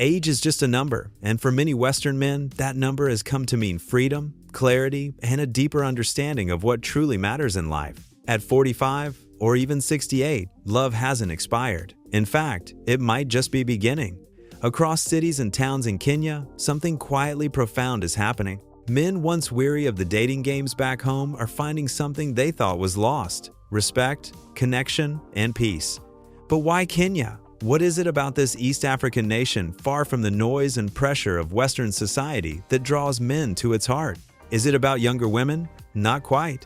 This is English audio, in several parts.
Age is just a number, and for many Western men, that number has come to mean freedom, clarity, and a deeper understanding of what truly matters in life. At 45 or even 68, love hasn't expired. In fact, it might just be beginning. Across cities and towns in Kenya, something quietly profound is happening. Men once weary of the dating games back home are finding something they thought was lost: respect, connection, and peace. But why Kenya? What is it about this East African nation, far from the noise and pressure of Western society, that draws men to its heart? Is it about younger women? Not quite.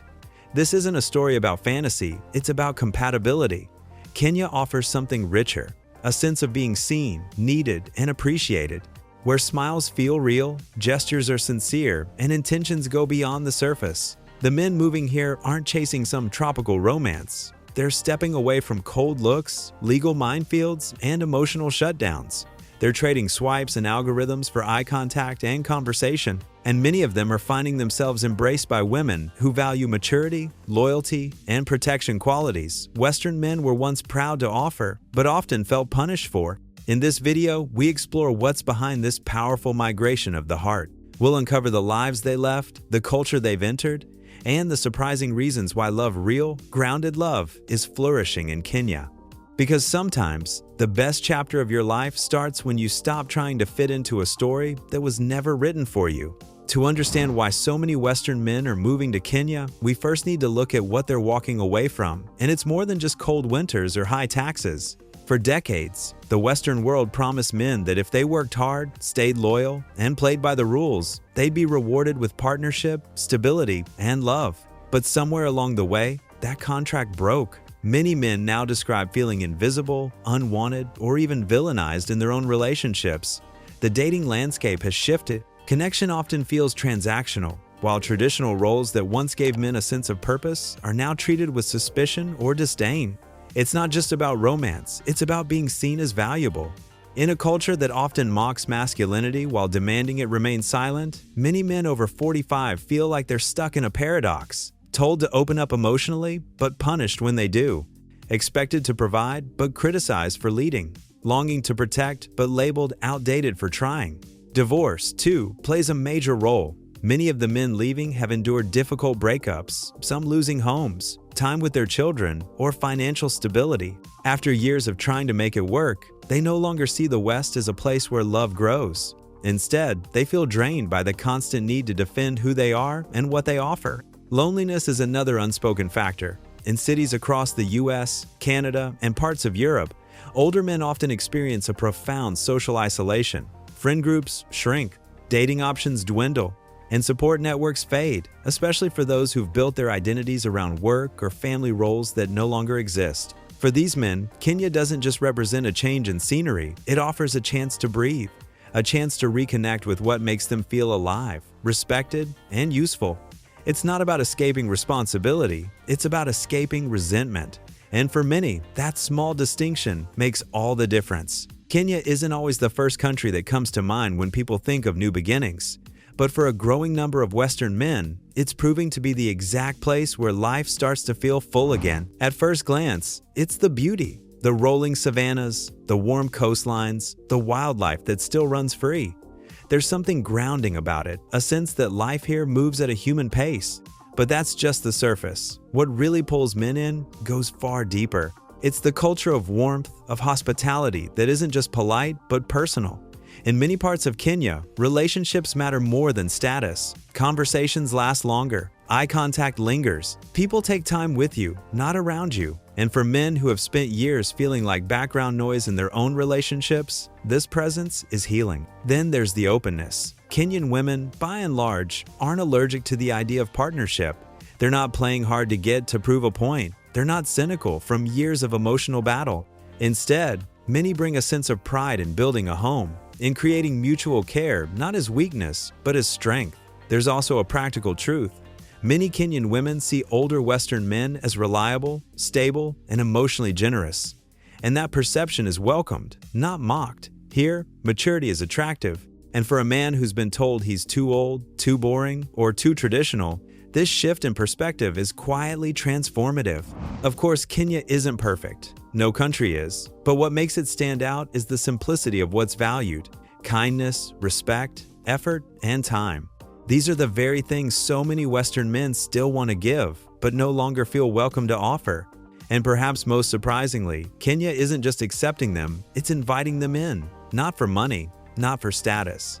This isn't a story about fantasy, it's about compatibility. Kenya offers something richer, a sense of being seen, needed, and appreciated, where smiles feel real, gestures are sincere, and intentions go beyond the surface. The men moving here aren't chasing some tropical romance. They're stepping away from cold looks, legal minefields, and emotional shutdowns. They're trading swipes and algorithms for eye contact and conversation, and many of them are finding themselves embraced by women who value maturity, loyalty, and protection qualities Western men were once proud to offer, but often felt punished for. In this video, we explore what's behind this powerful migration of the heart. We'll uncover the lives they left, the culture they've entered, and the surprising reasons why real, grounded love is flourishing in Kenya. Because sometimes, the best chapter of your life starts when you stop trying to fit into a story that was never written for you. To understand why so many Western men are moving to Kenya, we first need to look at what they're walking away from, and it's more than just cold winters or high taxes. For decades, the Western world promised men that if they worked hard, stayed loyal, and played by the rules, they'd be rewarded with partnership, stability, and love. But somewhere along the way, that contract broke. Many men now describe feeling invisible, unwanted, or even villainized in their own relationships. The dating landscape has shifted. Connection often feels transactional, while traditional roles that once gave men a sense of purpose are now treated with suspicion or disdain. It's not just about romance, it's about being seen as valuable. In a culture that often mocks masculinity while demanding it remain silent, many men over 45 feel like they're stuck in a paradox. Told to open up emotionally, but punished when they do. Expected to provide, but criticized for leading. Longing to protect, but labeled outdated for trying. Divorce, too, plays a major role. Many of the men leaving have endured difficult breakups, some losing homes, time with their children, or financial stability. After years of trying to make it work, they no longer see the West as a place where love grows. Instead, they feel drained by the constant need to defend who they are and what they offer. Loneliness is another unspoken factor. In cities across the US, Canada, and parts of Europe, older men often experience a profound social isolation. Friend groups shrink, dating options dwindle, and support networks fade, especially for those who've built their identities around work or family roles that no longer exist. For these men, Kenya doesn't just represent a change in scenery, it offers a chance to breathe, a chance to reconnect with what makes them feel alive, respected, and useful. It's not about escaping responsibility, it's about escaping resentment. And for many, that small distinction makes all the difference. Kenya isn't always the first country that comes to mind when people think of new beginnings. But for a growing number of Western men, it's proving to be the exact place where life starts to feel full again. At first glance, it's the beauty, the rolling savannas, the warm coastlines, the wildlife that still runs free. There's something grounding about it, a sense that life here moves at a human pace. But that's just the surface. What really pulls men in goes far deeper. It's the culture of warmth, of hospitality that isn't just polite, but personal. In many parts of Kenya, relationships matter more than status. Conversations last longer. Eye contact lingers. People take time with you, not around you. And for men who have spent years feeling like background noise in their own relationships, this presence is healing. Then there's the openness. Kenyan women, by and large, aren't allergic to the idea of partnership. They're not playing hard to get to prove a point. They're not cynical from years of emotional battle. Instead, many bring a sense of pride in building a home, in creating mutual care, not as weakness, but as strength. There's also a practical truth. Many Kenyan women see older Western men as reliable, stable, and emotionally generous. And that perception is welcomed, not mocked. Here, maturity is attractive. And for a man who's been told he's too old, too boring, or too traditional, this shift in perspective is quietly transformative. Of course, Kenya isn't perfect. No country is. But what makes it stand out is the simplicity of what's valued. kindness, respect, effort, and time. These are the very things so many Western men still want to give, but no longer feel welcome to offer. And perhaps most surprisingly, Kenya isn't just accepting them, it's inviting them in, not for money, not for status,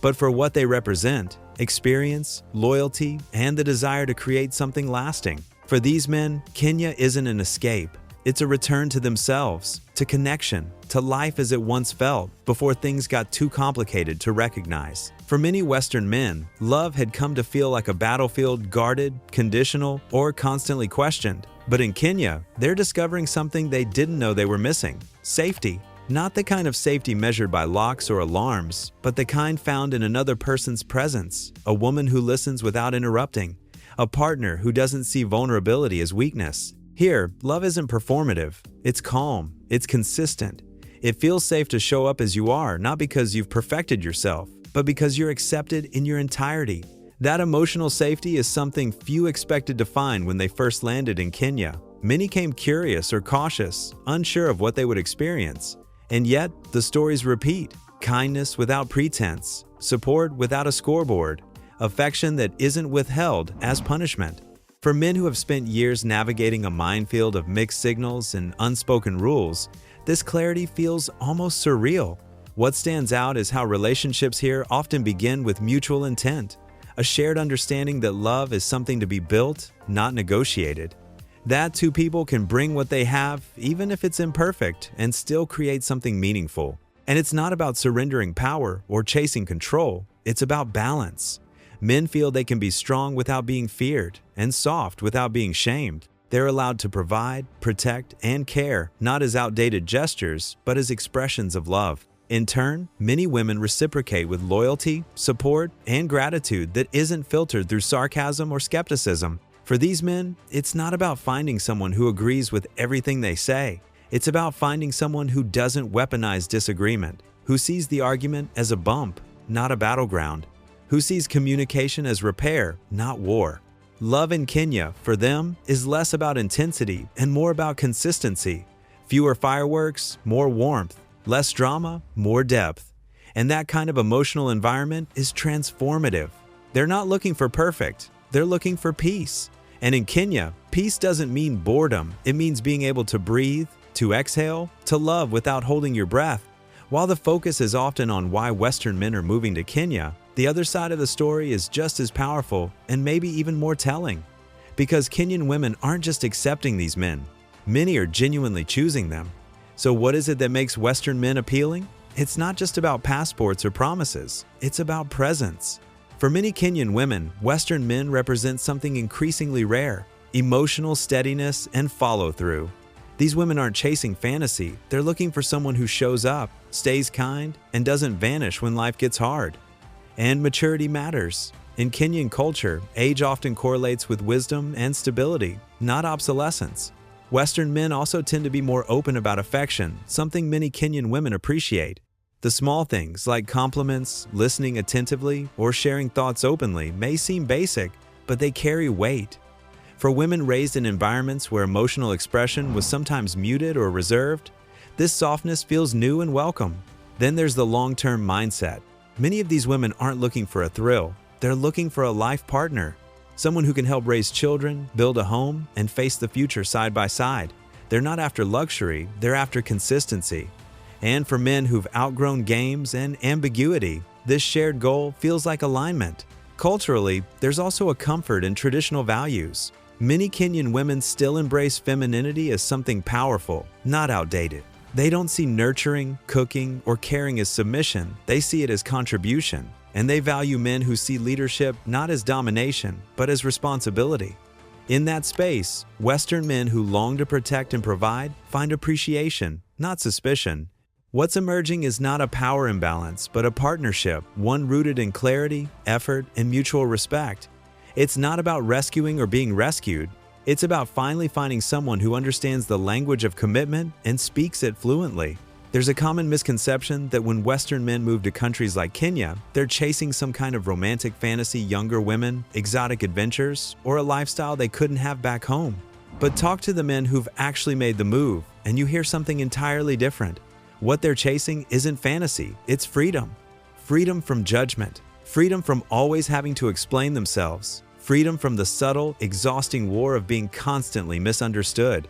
but for what they represent: experience, loyalty, and the desire to create something lasting. For these men, Kenya isn't an escape. It's a return to themselves, to connection, to life as it once felt before things got too complicated to recognize. For many Western men, love had come to feel like a battlefield, guarded, conditional, or constantly questioned. But in Kenya, they're discovering something they didn't know they were missing: safety. Not the kind of safety measured by locks or alarms, but the kind found in another person's presence, a woman who listens without interrupting, a partner who doesn't see vulnerability as weakness. Here, love isn't performative. It's calm. It's consistent. It feels safe to show up as you are, not because you've perfected yourself, but because you're accepted in your entirety. That emotional safety is something few expected to find when they first landed in Kenya. Many came curious or cautious, unsure of what they would experience. And yet, the stories repeat: kindness without pretense, support without a scoreboard, affection that isn't withheld as punishment. For men who have spent years navigating a minefield of mixed signals and unspoken rules, this clarity feels almost surreal. What stands out is how relationships here often begin with mutual intent, a shared understanding that love is something to be built, not negotiated. That two people can bring what they have, even if it's imperfect, and still create something meaningful. And it's not about surrendering power or chasing control, it's about balance. Men feel they can be strong without being feared, and soft without being shamed. They're allowed to provide, protect, and care, not as outdated gestures, but as expressions of love. In turn, many women reciprocate with loyalty, support, and gratitude that isn't filtered through sarcasm or skepticism. For these men, it's not about finding someone who agrees with everything they say. It's about finding someone who doesn't weaponize disagreement, who sees the argument as a bump, not a battleground, who sees communication as repair, not war. Love in Kenya, for them, is less about intensity and more about consistency. Fewer fireworks, more warmth. Less drama, more depth. And that kind of emotional environment is transformative. They're not looking for perfect, they're looking for peace. And in Kenya, peace doesn't mean boredom. It means being able to breathe, to exhale, to love without holding your breath. While the focus is often on why Western men are moving to Kenya, the other side of the story is just as powerful and maybe even more telling. Because Kenyan women aren't just accepting these men, many are genuinely choosing them. So what is it that makes Western men appealing? It's not just about passports or promises, it's about presence. For many Kenyan women, Western men represent something increasingly rare: emotional steadiness and follow-through. These women aren't chasing fantasy, they're looking for someone who shows up, stays kind, and doesn't vanish when life gets hard. And maturity matters. In Kenyan culture, age often correlates with wisdom and stability, not obsolescence. Western men also tend to be more open about affection, something many Kenyan women appreciate. The small things like compliments, listening attentively, or sharing thoughts openly may seem basic, but they carry weight. For women raised in environments where emotional expression was sometimes muted or reserved, this softness feels new and welcome. Then there's the long-term mindset. Many of these women aren't looking for a thrill, they're looking for a life partner. Someone who can help raise children, build a home, and face the future side by side. They're not after luxury, they're after consistency. And for men who've outgrown games and ambiguity, this shared goal feels like alignment. Culturally, there's also a comfort in traditional values. Many Kenyan women still embrace femininity as something powerful, not outdated. They don't see nurturing, cooking, or caring as submission, they see it as contribution. And they value men who see leadership not as domination, but as responsibility. In that space, Western men who long to protect and provide find appreciation, not suspicion. What's emerging is not a power imbalance, but a partnership, one rooted in clarity, effort, and mutual respect. It's not about rescuing or being rescued. It's about finally finding someone who understands the language of commitment and speaks it fluently. There's a common misconception that when Western men move to countries like Kenya, they're chasing some kind of romantic fantasy, younger women, exotic adventures, or a lifestyle they couldn't have back home. But talk to the men who've actually made the move, and you hear something entirely different. What they're chasing isn't fantasy, it's freedom. Freedom from judgment. Freedom from always having to explain themselves. Freedom from the subtle, exhausting war of being constantly misunderstood.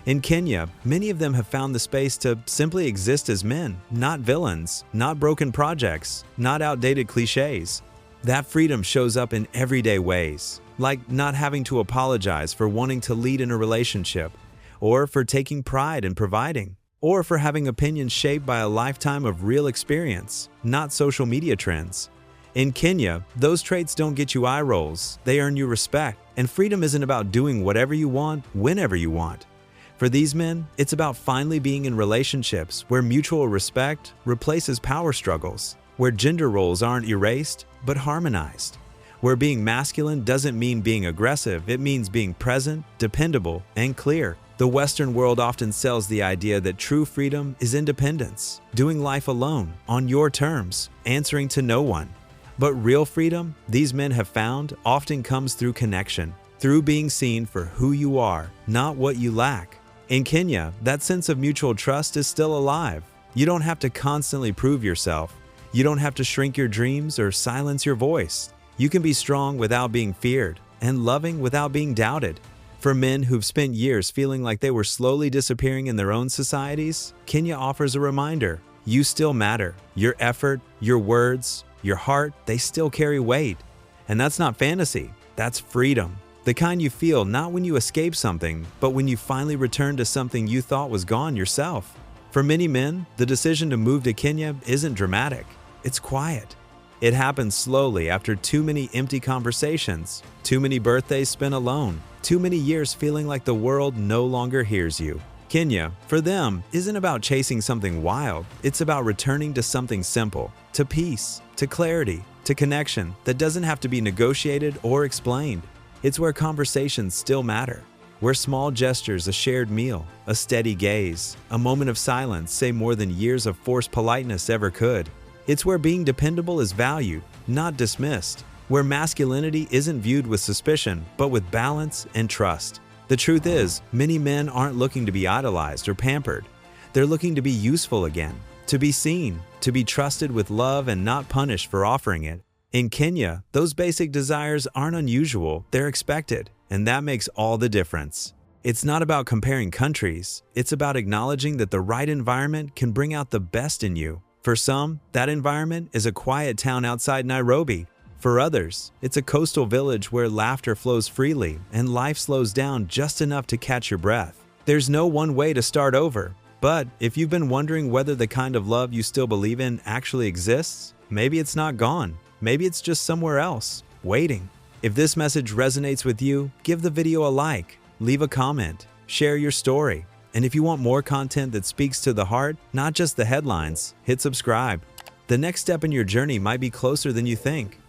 In Kenya, many of them have found the space to simply exist as men, not villains, not broken projects, not outdated cliches. That freedom shows up in everyday ways, like not having to apologize for wanting to lead in a relationship, or for taking pride in providing, or for having opinions shaped by a lifetime of real experience, not social media trends. In Kenya, those traits don't get you eye rolls, they earn you respect, and freedom isn't about doing whatever you want, whenever you want. For these men, it's about finally being in relationships where mutual respect replaces power struggles, where gender roles aren't erased, but harmonized, where being masculine doesn't mean being aggressive, it means being present, dependable, and clear. The Western world often sells the idea that true freedom is independence, doing life alone, on your terms, answering to no one. But real freedom, these men have found, often comes through connection, through being seen for who you are, not what you lack. In Kenya, that sense of mutual trust is still alive. You don't have to constantly prove yourself. You don't have to shrink your dreams or silence your voice. You can be strong without being feared, and loving without being doubted. For men who've spent years feeling like they were slowly disappearing in their own societies, Kenya offers a reminder. You still matter. Your effort, your words, your heart, they still carry weight. And that's not fantasy, that's freedom. The kind you feel not when you escape something, but when you finally return to something you thought was gone yourself. For many men, the decision to move to Kenya isn't dramatic, it's quiet. It happens slowly after too many empty conversations, too many birthdays spent alone, too many years feeling like the world no longer hears you. Kenya, for them, isn't about chasing something wild, it's about returning to something simple, to peace, to clarity, to connection that doesn't have to be negotiated or explained. It's where conversations still matter, where small gestures, a shared meal, a steady gaze, a moment of silence say more than years of forced politeness ever could. It's where being dependable is valued, not dismissed, where masculinity isn't viewed with suspicion, but with balance and trust. The truth is, many men aren't looking to be idolized or pampered. They're looking to be useful again, to be seen, to be trusted with love and not punished for offering it. In Kenya, those basic desires aren't unusual, they're expected, and that makes all the difference. It's not about comparing countries, it's about acknowledging that the right environment can bring out the best in you. For some, that environment is a quiet town outside Nairobi. For others, it's a coastal village where laughter flows freely and life slows down just enough to catch your breath. There's no one way to start over, but if you've been wondering whether the kind of love you still believe in actually exists, maybe it's not gone. Maybe it's just somewhere else, waiting. If this message resonates with you, give the video a like, leave a comment, share your story. And if you want more content that speaks to the heart, not just the headlines, hit subscribe. The next step in your journey might be closer than you think.